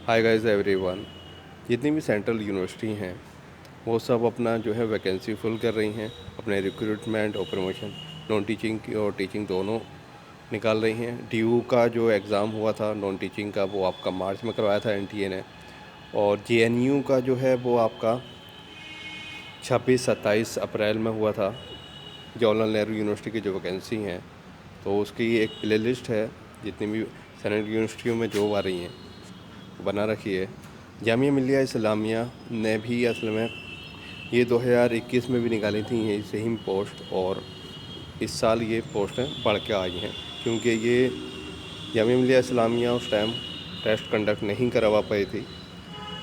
Hi guys everyone. जितनी भी central university हैं वो सब अपना जो है वैकेंसी फुल कर रही हैं। अपने रिक्रूटमेंट और प्रमोशन नॉन टीचिंग की और टीचिंग दोनों निकाल रही हैं। डीयू का जो एग्ज़ाम हुआ था नॉन टीचिंग का वो आपका मार्च में करवाया था एनटीए ने। और जेएनयू का जो है वो आपका 26-27 अप्रैल में हुआ था। जवाहरलाल नेहरू यूनिवर्सिटी की जो वैकेंसी हैं तो उसकी एक प्ले लिस्ट है। जितनी भी सेंट्रल यूनिवर्सिटियों में जॉब आ रही हैं बना रखी है। जामिया मिलिया इस्लामिया ने भी असल में ये 2021 में भी निकाली थी ये सेम पोस्ट, और इस साल ये पोस्टें बढ़ के आई हैं क्योंकि ये जामिया मिलिया इस्लामिया उस टाइम टेस्ट कंडक्ट नहीं करवा पाई थी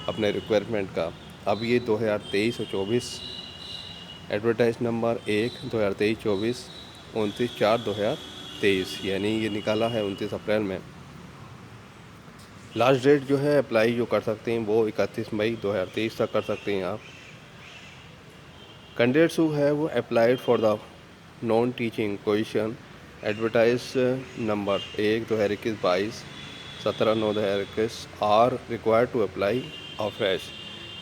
अपने रिक्वायरमेंट का। अब ये 2023 और 24 एडवर्टाइज नंबर 1 2023-24 29/4/2023 यानी ये निकाला है 29 अप्रैल में। लास्ट डेट जो है अप्लाई जो कर सकते हैं वो 31 मई 2023 तक कर सकते हैं आप। Candidates who have applied for the non teaching position advertise number 1 2021-22 17/9/2021 are required to apply afresh.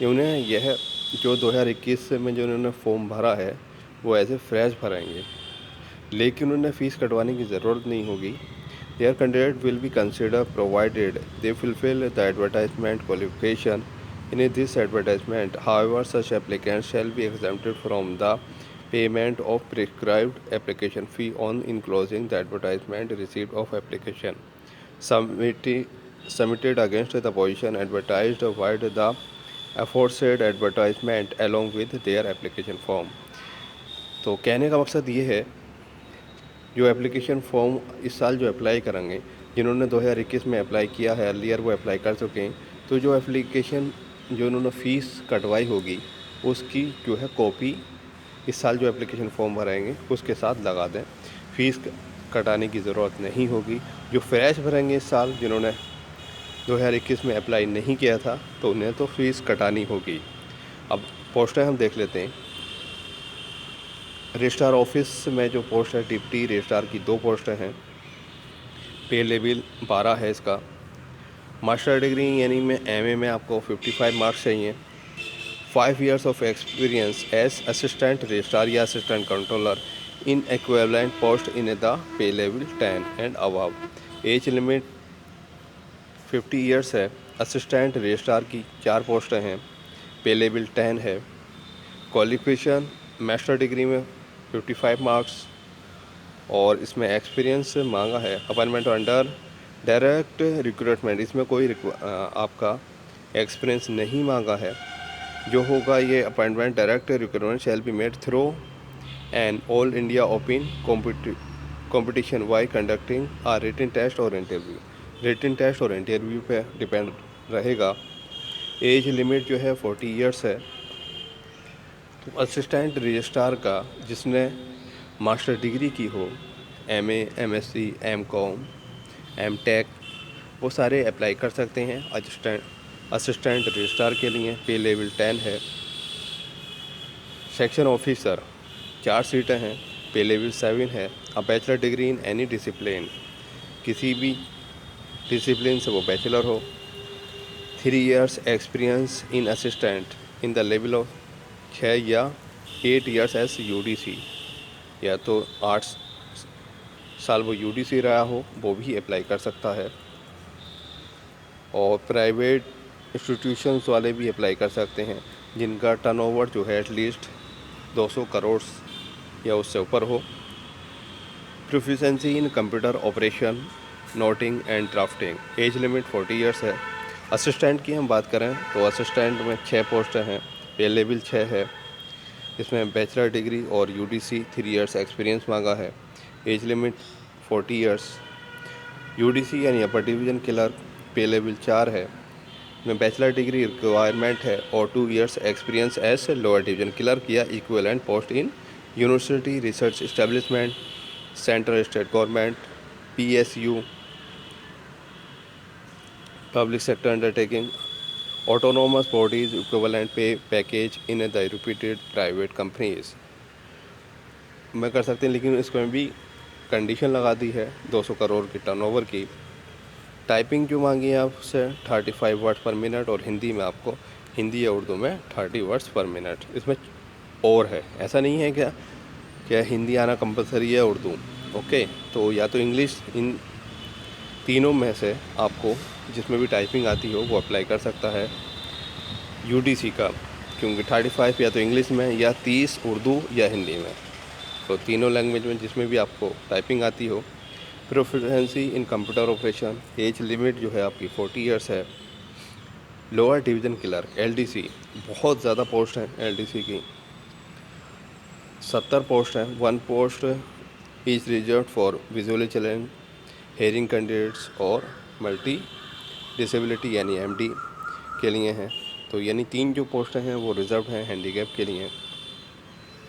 उन्हें यह जो 2021 में जो उन्होंने फॉर्म भरा है वो ऐसे फ्रेश भरेंगे, लेकिन उन्हें फ़ीस कटवाने की ज़रूरत नहीं होगी। Their candidate will be considered provided they fulfill the advertisement qualification in this advertisement. However, such applicants shall be exempted from the payment of prescribed application fee on enclosing the advertisement receipt of application submitted against the position advertised via the aforesaid advertisement along with their application form। तो कहने का मकसद ये है जो application form इस साल जो अप्लाई करेंगे, जिन्होंने 2021 में अप्लाई किया है अर्लियर वो अप्लाई कर चुके हैं, तो जो एप्लीकेशन जो उन्होंने फ़ीस कटवाई होगी उसकी जो है कॉपी इस साल जो एप्लीकेशन फॉर्म भरेंगे उसके साथ लगा दें। फ़ीस कटाने की ज़रूरत नहीं होगी। जो फ्रेश भरेंगे इस साल जिन्होंने 2021 में अप्लाई नहीं किया था तो उन्हें तो फ़ीस कटानी होगी। अब पोस्टें हम देख लेते हैं। रजिस्ट्रार ऑफिस में जो पोस्ट है डिप्टी रजिस्ट्रार की 2 पोस्टें हैं। पे लेवल 12 है इसका। मास्टर डिग्री यानी में एमए में आपको 55 मार्क्स चाहिए। 5 years of experience as assistant registrar या assistant controller in equivalent post in the pay level 10 and above. Age limit 50 years है। असिस्टेंट रजिस्ट्रार की 4 पोस्टें हैं, पे लेवल 10 है। क्वालिफिकेशन मास्टर डिग्री में 55 मार्क्स और इसमें एक्सपीरियंस मांगा है। अपॉइंटमेंट अंडर डायरेक्ट रिक्रूटमेंट, इसमें कोई आपका एक्सपीरियंस नहीं मांगा है। जो होगा ये appointment direct recruitment shall be made through an all India open competition by conducting a written test और इंटरव्यू। रिटन टेस्ट और इंटरव्यू पे डिपेंड रहेगा। एज लिमिट जो है 40 years है। तो असिस्टेंट रजिस्ट्रार का जिसने मास्टर डिग्री की हो, एमए, एमएससी, एमकॉम, एमटेक, वो सारे अप्लाई कर सकते हैं असिस्टेंट रजिस्ट्रार के लिए। पे लेवल 10 है। सेक्शन ऑफिसर 4 सीटें हैं, पे लेवल 7 है। A bachelor degree in any discipline, किसी भी डिसिप्लिन से वो बैचलर हो। 3 years experience in assistant in the level of 6 या 8 years एस यूडीसी, या तो 8 साल वो यूडीसी रहा हो वो भी अप्लाई कर सकता है। और प्राइवेट इंस्टीट्यूशंस वाले भी अप्लाई कर सकते हैं जिनका टर्नओवर जो है एटलीस्ट 200 करोड़ या उससे ऊपर हो। Proficiency in computer operation, noting and drafting. As limit 40 years है। असिस्टेंट की हम बात करें तो असिस्टेंट में 6 पोस्टें हैं, पे लेवल 6 है। इसमें बैचलर डिग्री और यूडीसी 3 years एक्सपीरियंस मांगा है। Age limit 40 years। यूडीसी यानी अपर डिवीज़न क्लर्क, पे लेवल 4 है। इसमें बैचलर डिग्री रिक्वायरमेंट है और 2 years experience as lower division clerk या equivalent post in university research establishment, central state government, PSU, public sector undertaking, autonomous bodies equivalent pay package in the reputed private companies में कर सकते हैं। लेकिन इसमें भी कंडीशन लगा दी है 200 करोड़ की टर्नओवर की। टाइपिंग जो मांगी है आपसे 35 वर्ड्स पर मिनट, और हिंदी में आपको हिंदी या उर्दू में 30 वर्ड्स पर मिनट। इसमें और है, ऐसा नहीं है क्या हिंदी आना कंपलसरी है उर्दू। ओके, तो या तो इंग्लिश, इन तीनों में से आपको जिसमें भी टाइपिंग आती हो वो अप्लाई कर सकता है यूडीसी का, क्योंकि 35 या तो इंग्लिश में या 30 उर्दू या हिंदी में। तो तीनों लैंग्वेज में जिसमें भी आपको टाइपिंग आती हो। Proficiency in computer operation, as limit जो है आपकी 40 ईयर्स है। लोअर डिवीज़न क्लर्क एलडीसी, बहुत ज़्यादा पोस्ट हैं एलडीसी की, 70 पोस्ट हैं। 1 post is reserve for visually challenge, hearing candidates और मल्टी डिसेबिलिटी यानी एमडी के लिए हैं। तो यानी 3 जो पोस्ट हैं वो रिजर्व हैं हैंडीकैप के लिए।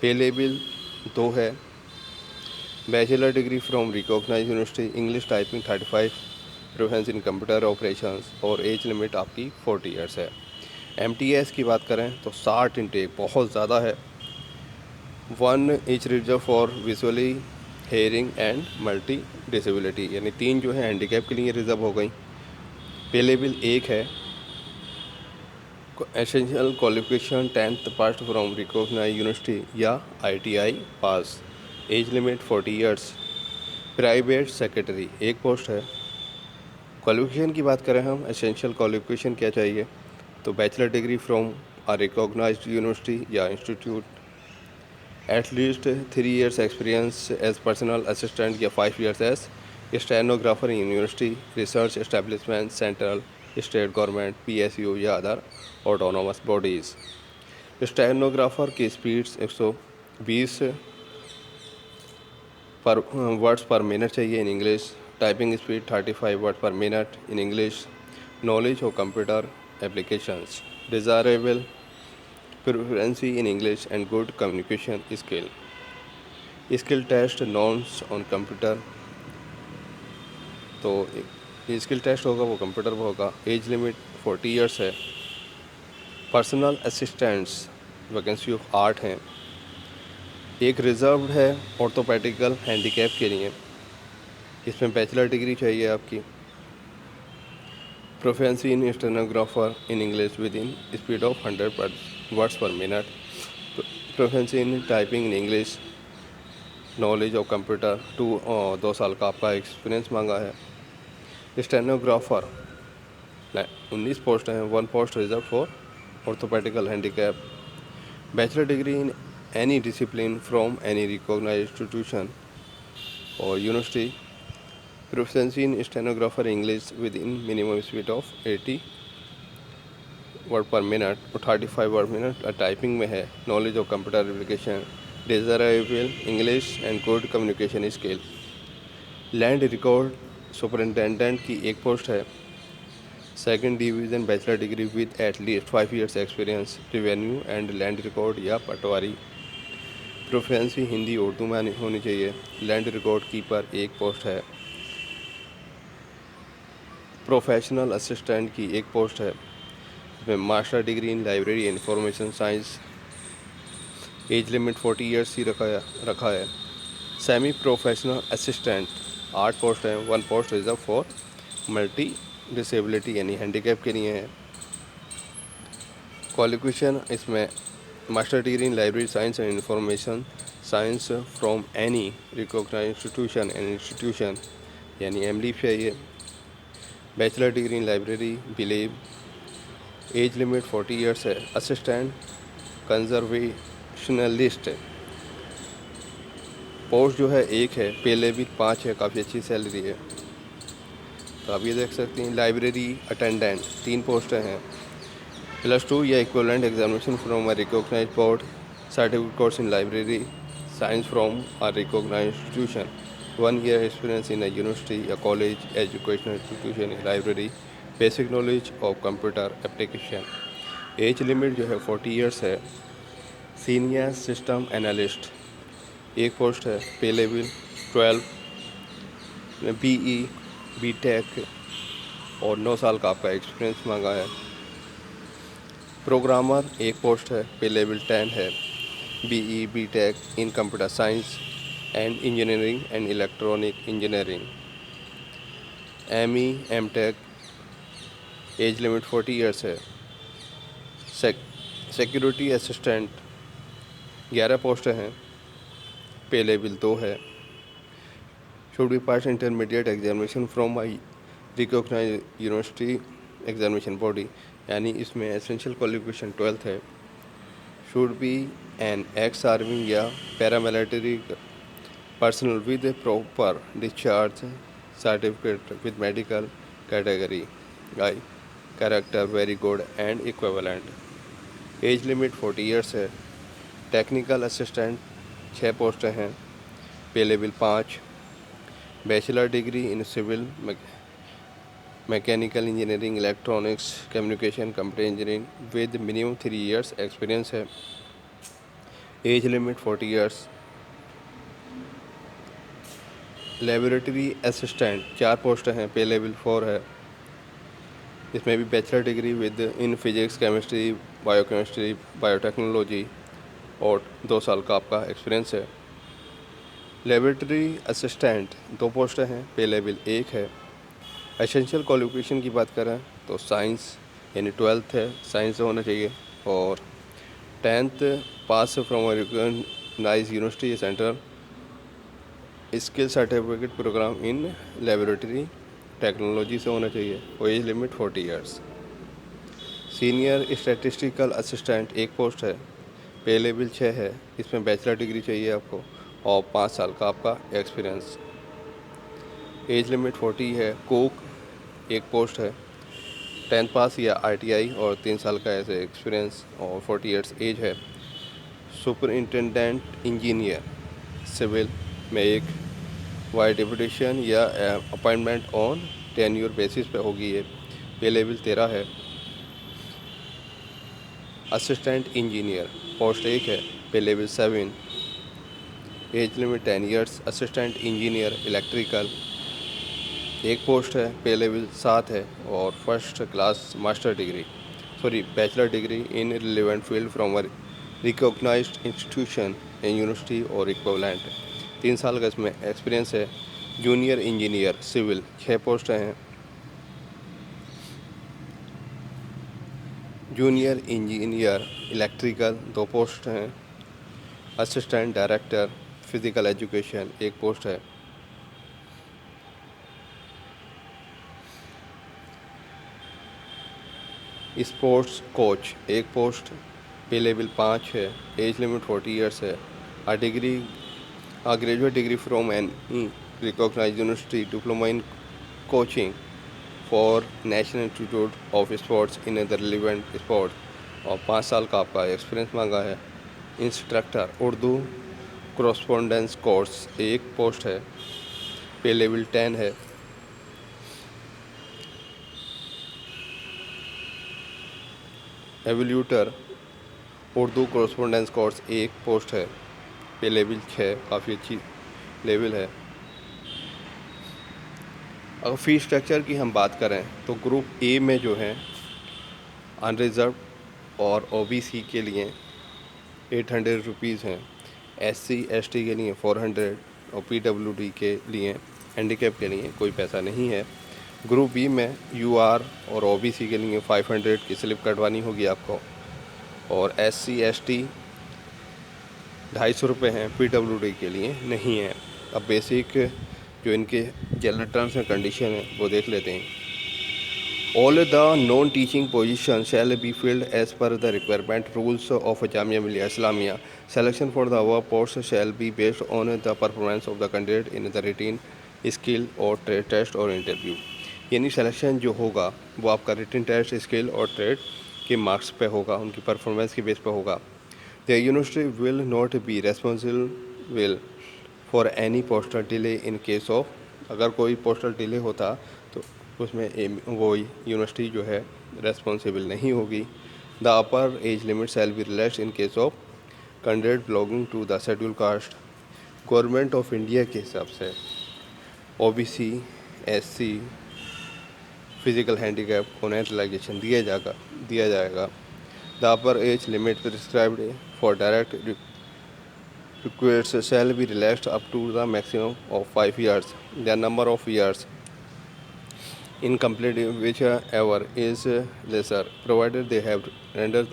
पे लेवल 2 है। Bachelor degree from recognised university, English typing 35, proficiency in computer operations, और एज लिमिट आपकी 40 ईयर्स है। एमटीएस की बात करें तो 60 इनटेक, बहुत ज़्यादा है। 1 is reserve for visually, hearing and multi disability, यानी 3 जो है हैंडीकैप के लिए रिजर्व हो गई। पे लेवल 1 है। Essential qualification 10th pass from recognised university या ITI pass, age limit 40 years. Private secretary 1 post है। क्वालिफिकेशन की बात करें हम, एसेंशियल क्वालिफिकेशन क्या चाहिए, तो bachelor degree from a recognized university या institute, at least 3 years experience as personal assistant या 5 years as stenographer in university, research establishment, central state government, PSU या अदर ऑटोनोमस बॉडीज़। स्टेनोग्राफर की स्पीड्स 120 पर words per minute चाहिए in English, typing speed 35 word per minute in English, knowledge of computer applications, desirable proficiency in English and good communication skill test nonce on computer. तो ये skill test होगा वो computer पर होगा। Age limit 40 years है। Personal assistants vacancy of 8 हैं। एक reserved है ऑर्थोपेडिकल हैंडीकैप के लिए, इसमें बैचलर डिग्री चाहिए आपकी। Proficiency in stenographer in English with in speed of 100 words per minute, proficiency in typing in English, knowledge of computer 2 साल का आपका एक्सपीरियंस मांगा है। स्टेनोग्राफर 19 पोस्ट हैं। 1 post reserve for orthopedical handicap. Bachelor degree in any discipline from any recognized institution और university, proficiency in stenographer English with in minimum speed of 80 word per minute और 35 word minute typing में है। Knowledge of computer application, desirable English and good communication skill. Land record superintendent की 1 post है। 2nd division bachelor degree with at least 5 years experience, revenue and land record या patwari. Proficiency Hindi Urdu में होनी चाहिए। Land record keeper 1 post है। Professional assistant की 1 post है। इसमें master degree in library information science, age limit 40 years ही रखा है। सेमी प्रोफेशनल असिस्टेंट 8 पोस्ट हैं। 1 post reserve for multi disability यानी हैंडीकैप के लिए है। क्वालिफिकेशन इसमें master degree in library science and information science from any recognized institution यानी एमडी चाहिए। Bachelor degree in library believe, as limit 40 years है। Assistant कंजर्वेशनलिस्ट post जो है 1 है। पे लेवल 5 है, काफ़ी अच्छी सैलरी है। तो आप ये देख सकते हैं। लाइब्रेरी अटेंडेंट 3 पोस्टें हैं। +2 या equivalent examination from a recognized board, certificate course in library science from a recognised institution, 1 year experience in a university या college educational institution in library, basic knowledge of computer application. Age limit जो है 40 years है। Senior system analyst 1 post है। Pay level 12, BE BTech और 9 साल का आपका experience मांगा है। प्रोग्रामर 1 पोस्ट है। पे लेवल 10 है। BE BTech in computer science and engineering and electronic engineering. ME M tech, age limit 40 years है। सिक्योरिटी असिस्टेंट 11 पोस्ट हैं, पे लेवल 2 है। Should be pass intermediate examination from a recognise university examination body, यानी इसमें essential qualification 12th है। Should be an ex army या paramilitary personnel with a proper discharge certificate with medical category I, character very good and equivalent। Age limit 40 years है। Technical assistant 6 पोस्टें हैं, pay level 5। Bachelor degree in civil mechanical engineering, electronics, communication, computer engineering with minimum 3 years experience है। Age limit 40 years. Laboratory assistant 4 post हैं, pay level 4 है। इसमें भी bachelor degree with in physics, chemistry, biochemistry, biotechnology और 2 साल का आपका experience है। लेबोरेटरी असिस्टेंट 2 पोस्ट हैं, पे लेवल 1 है। एसेंशियल क्वालिफिकेशन की बात करें तो साइंस यानी 12th है, साइंस होना चाहिए, और 10th pass from recognised university centre skill certificate programme in laboratory technology से होना चाहिए, और age limit 40 years. Senior statistical assistant 1 post है, पे लेवल 6 है। इसमें बैचलर डिग्री चाहिए आपको और 5 साल का आपका एक्सपीरियंस। एज लिमिट 40 है। कुक 1 पोस्ट है, 10th पास या ITI और 3 साल का ऐसे एक्सपीरियंस और 40 ईयर्स एज है। सुपरिंटेंडेंट इंजीनियर सिविल में 1 वाई डिप्यूटेशन या अपॉइंटमेंट ऑन टेन्योर बेसिस पे होगी ये, पे लेवल 13 है। असिस्टेंट इंजीनियर पोस्ट 1 है, pay level 7। Age limit 10 years. Assistant engineer electrical 1 post है, पे लेवल 7 है, और first class master degree bachelor degree in relevant field from a recognised institution in university और इक्विवेलेंट। 3 साल का इसमें experience है। Junior engineer civil 6 post हैं। Junior engineer electrical 2 post हैं। Assistant director physical education 1 post है। Sports coach 1 post, pay level 5 है। Age limit 40 years है। A graduate degree from any recognized university, diploma in coaching for National Institute of Sports in the relevant sport, और 5 साल का आपका experience मांगा है। Instructor Urdu correspondence course 1 post है, pay level 10 है। एवल्यूटर उर्दू कॉरस्पॉन्डेंस कोर्स 1 पोस्ट है, पे लेवल 6, काफ़ी अच्छी लेवल है। अगर फ़ीस स्ट्रक्चर की हम बात करें तो ग्रुप ए में जो है अनरिजर्व और OBC के लिए 800 रुपीज़ हैं, SC ST के लिए 400 और PWD के लिए हैंडीकैप के लिए कोई पैसा नहीं है। ग्रुप बी में UR और OBC के लिए 500 की स्लिप कटवानी होगी आपको, और SC ST 250 रुपये हैं, PWD के लिए नहीं है। अब बेसिक जो इनके जनरल टर्म्स एंड कंडीशन है वो देख लेते हैं। All the non teaching position shall be filled as per the requirement rules of Jamia Millia Islamia. Selection for the above post shall be based on the performance of the candidate in the written skill और trade test और interview. यानी selection जो होगा वो आपका written test, skill और trade के marks पे होगा, उनकी परफॉर्मेंस के बेस पे होगा। The university will not B responsible for any postal delay in case of, अगर कोई पोस्टल डिले होता तो उसमें वो यूनिवर्सिटी जो है रेस्पॉन्सिबल नहीं होगी। The upper age limit shall be relaxed in case of candidate belonging to the schedule caste. Government of India के हिसाब से OBC SC फिजिकल हैंडीकैप उन्हें रिलैक्सेशन दिया जाएगा। The upper age limit prescribed for direct requires shall be relaxed up to the maximum of 5 years. The number of years incomplete whichever is lesser, provided they have rendered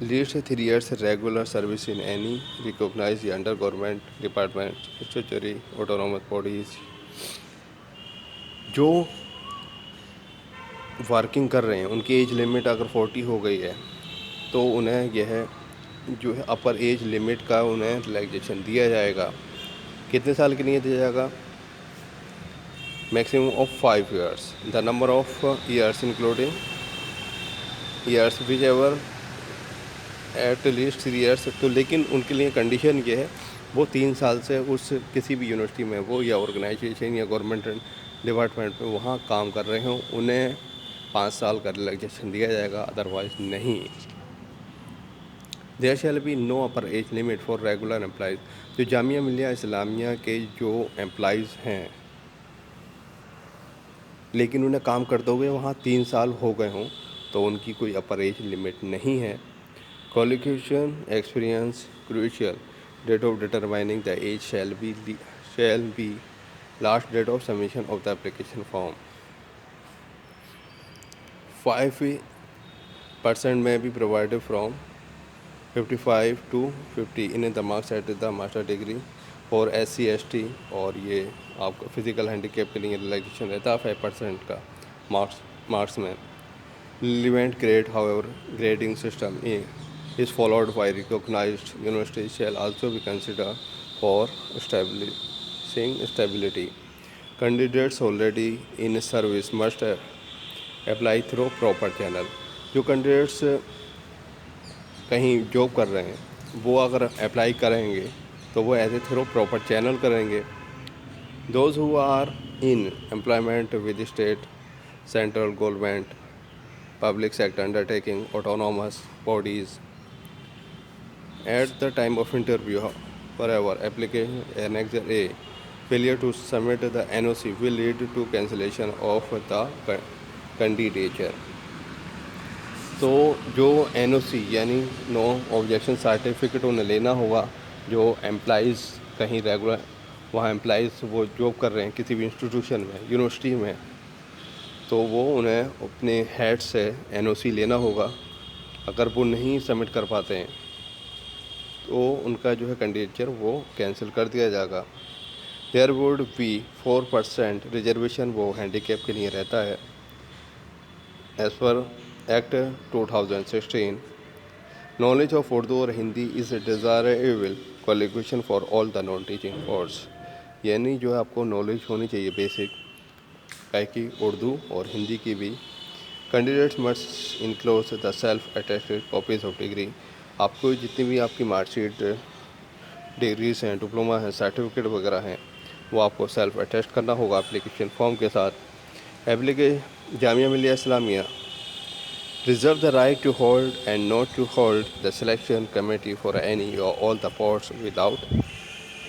least 3 years regular service in any recognized under government department, statutory autonomous bodies. जो working कर रहे हैं उनकी age limit अगर 40 हो गई है तो उन्हें यह जो है अपर एज लिमिट का उन्हें रिलैक्सेशन दिया जाएगा। कितने साल के लिए दिया जाएगा? Maximum of 5 years। The number of years including years which ever at least 3 years। तो लेकिन उनके लिए कंडीशन ये है वो 3 साल से उस किसी भी यूनिवर्सिटी में वो या ऑर्गेनाइजेशन या गवर्नमेंट डिपार्टमेंट में वहाँ काम कर रहे हों, उन्हें 5 साल का रिलैक्सेशन दिया जाएगा, अदरवाइज नहीं। There shall be no upper age limit for regular employees. जो जामिया मिलिया इस्लामिया के जो एम्प्लॉयज़ हैं लेकिन उन्हें काम करते हुए वहाँ 3 साल हो गए हों तो उनकी कोई अपर एज लिमिट नहीं है। Qualification experience crucial date of determining the age shall be last date of submission of the application form. 5% may be provided from 55 to 50 in the marks at the master degree और SC/ST। और ये आपका physical handicap के लिए relaxation रहता है 5% का marks में। Relevant grade however grading system is followed by recognized universities shall also be considered for establishing stability. Candidates already in service must apply through proper channel। जो कैंडिडेट्स कहीं job कर रहे हैं वो अगर अप्लाई करेंगे तो वो as a through proper channel करेंगे। Those who are in employment with state central government public sector undertaking autonomous bodies at the time of interview forever application Annex A failure to submit the NOC will lead to cancellation of the candidature। तो जो NOC यानी no objection certificate उन्हें लेना होगा। जो employees कहीं regular वहाँ employees वो जॉब कर रहे हैं किसी भी इंस्टीट्यूशन में यूनिवर्सिटी में तो वो उन्हें अपने हेड से NOC लेना होगा। अगर वो नहीं सबमिट कर पाते हैं तो उनका जो है कैंडिडेचर वो कैंसिल कर दिया जाएगा। देयर वुड बी 4% रिजर्वेशन वो हैंडीकैप के लिए रहता है। As per act 2016 knowledge of Urdu और Hindi is desirable qualification for all the non teaching course. यानी जो है आपको नॉलेज होनी चाहिए बेसिक है कि उर्दू और हिंदी की भी। Candidates must enclose the self attested copies of degree. आपको जितनी भी आपकी मार्कशीट डिग्रीज हैं डिप्लोमा हैं सर्टिफिकेट वगैरह हैं वो आपको सेल्फ अटेस्ट करना होगा एप्लीकेशन फॉर्म के साथ। Jamia Millia Islamia reserve the right to hold and not to hold the selection committee for any और all the posts without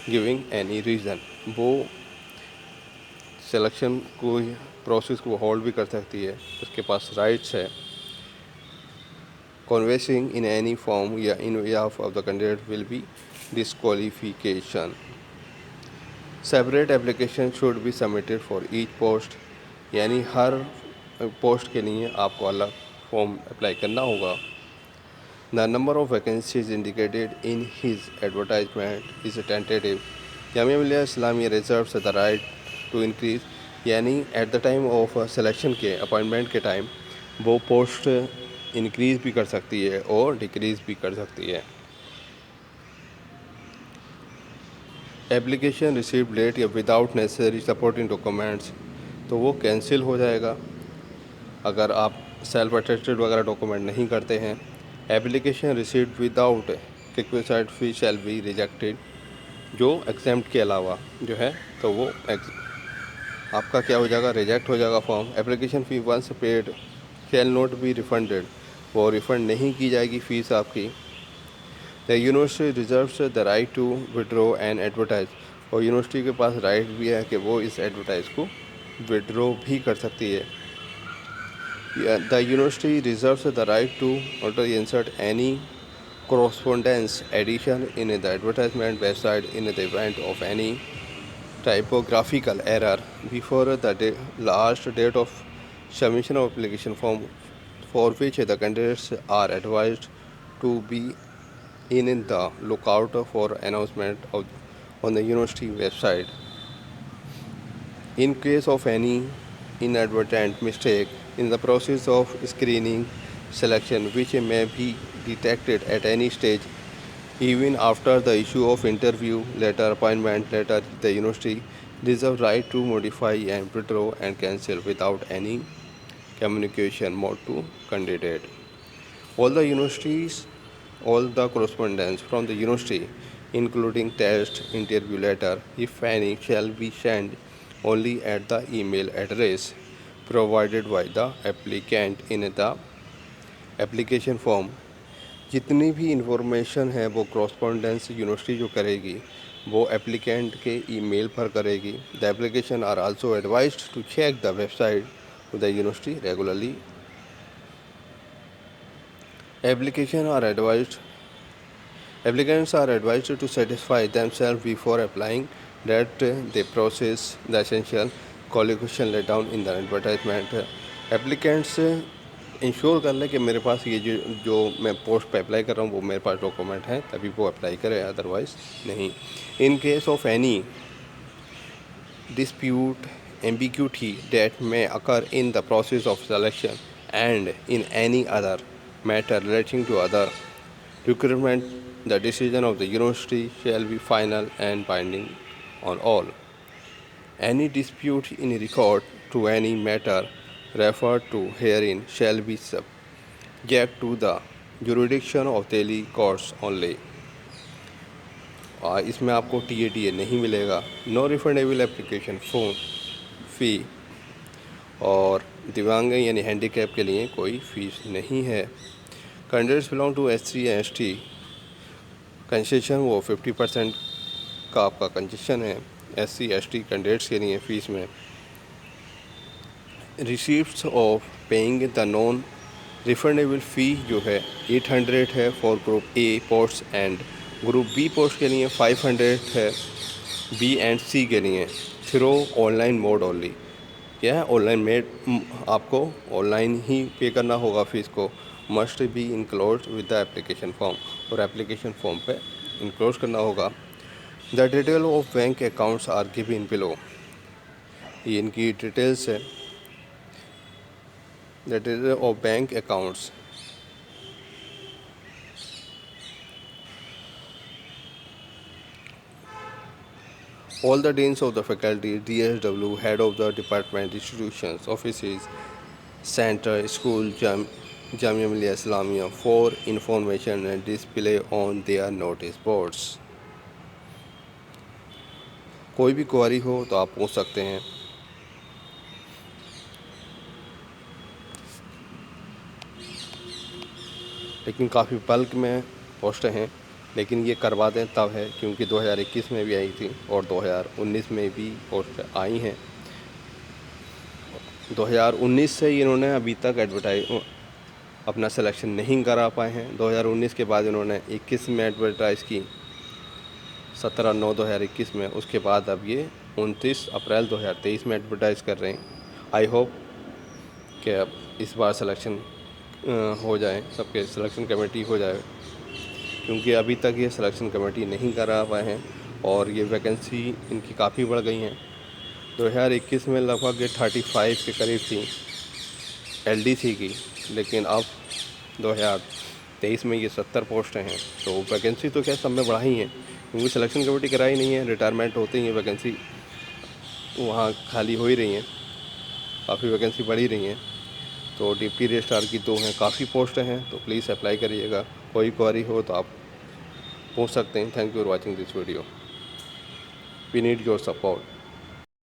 giving any reason. वो सिलेक्शन को प्रोसेस को होल्ड भी कर सकती है, उसके पास राइट्स है। Conversing in any form या in behalf of the candidate will be disqualification। Separate application should be submitted for each post। यानी हर पोस्ट के लिए आपको अलग फॉर्म अप्लाई करना होगा। The number of vacancies indicated in his advertisement is tentative। Jamia Millia Islamia reserves the right to increase। यानी at the time of selection के appointment के टाइम वो पोस्ट इंक्रीज़ भी कर सकती है और डिक्रीज़ भी कर सकती है। एप्लीकेशन रिसीव लेट या विदाउट नेसेसरी सपोर्टिंग डॉक्यूमेंट्स तो वो कैंसिल हो जाएगा अगर आप सेल्फ अटेस्टेड वगैरह डॉक्यूमेंट नहीं करते हैं। Application received without requested fee shall be rejected. जो एग्जाम्प्ट के अलावा जो है तो वो आपका क्या हो जाएगा, रिजेक्ट हो जाएगा form. Application fee once paid shall not be refunded. वो रिफ़ंड नहीं की जाएगी फ़ीस आपकी। The university reserves the right to withdraw and advertise. और यूनिवर्सिटी के पास राइट भी है कि वो इस एडवर्टाइज को विड्रॉ भी कर सकती है। The university reserves the right to alter insert any correspondence edition in the advertisement website in the event of any typographical error before the last date of submission of application form, for which the candidates are advised to be in the lookout for announcement on the university website. In case of any inadvertent mistake in the process of screening selection, which may be detected at any stage, even after the issue of interview letter, appointment letter, the university reserves right to modify and withdraw and cancel without any communication mode to candidate. All the universities, all the correspondence from the university, including test, interview letter, if any, shall be sent only at the email address provided by the applicant in the application form. जितनी भी information है वो correspondence university जो करेगी वो applicant के email पर करेगी. The application are also advised to check the website of the university regularly. Applicants are advised to satisfy themselves before applying that they process the essential qualification laid down in the advertisement. Applicants ensure कर ले कि मेरे पास ये जो मैं post पे apply कर रहा हूँ वो मेरे पास डॉक्यूमेंट है, तभी वो अप्लाई करे, अदरवाइज़ नहीं. इन case of any dispute, ambiguity that may occur in the process of selection and in any other matter relating to other recruitment, the decision of the university shall be final and binding on all. Any dispute in regard to any matter referred to herein shall be subject to the jurisdiction of daily courts only. इसमें आपको TATA नहीं मिलेगा. No refundable application fee, और दिव्यांग यानी handicap के लिए कोई फ़ीस नहीं है. कैंडिडेट्स बिलोंग टू SC या ST, कंसेशन वो 50% का आपका कंसेशन है SC ST कैंडिडेट्स के लिए फ़ीस में. Receipts of paying the non refundable fee जो है 800 है for group A post, and group B post के लिए 500 है बी एंड सी के लिए, थ्रू ऑनलाइन मोड ओनली. क्या है ऑनलाइन मेड, आपको ऑनलाइन ही पे करना होगा फीस को. Must be enclose with the application form, और एप्लीकेशन फॉर्म पे इंक्लोज करना होगा. The detail of bank accounts are given below, ये इनकी डिटेल्स है. The detail of bank accounts, all the deans of the faculty, DSW, head of the department, institutions, offices, center, school, Jamia Millia Islamia, for information and display on their notice boards. कोई भी क्वारी हो तो आप पूछ सकते हैं. लेकिन काफ़ी बल्क में पोस्टें हैं, लेकिन ये करवा दें तब है, क्योंकि 2021 में भी आई थी और 2019 में भी पोस्ट आई हैं. 2019 से इन्होंने अभी तक अपना सिलेक्शन नहीं करा पाए हैं. 2019 के बाद इन्होंने 21 में एडवर्टाइज़ की, 17/9/2021 में. उसके बाद अब ये 29 अप्रैल 2023 में एडवर्टाइज़ कर रहे हैं. आई होप कि अब इस बार सिलेक्शन हो जाए, सबके सिलेक्शन कमेटी हो जाए, क्योंकि अभी तक ये सिलेक्शन कमेटी नहीं करा पाए हैं और ये वैकेंसी इनकी काफ़ी बढ़ गई हैं. 2021 में लगभग ये 35 के करीब थी LDC की, लेकिन अब 2023 में ये 70 पोस्टें हैं. तो वैकेंसी तो क्या सब में बढ़ाई हैं, क्योंकि सिलेक्शन कमेटी कराई नहीं है. रिटायरमेंट होते ही वैकेंसी वहाँ खाली हो ही रही हैं, काफ़ी वैकेंसी बढ़ी रही हैं. तो डिप्टी रजिस्ट्रार की 2 हैं, काफ़ी पोस्टें हैं, तो प्लीज़ अप्लाई करिएगा. कोई क्वारी हो तो आप पूछ सकते हैं. Thank you for watching this video. We need your support.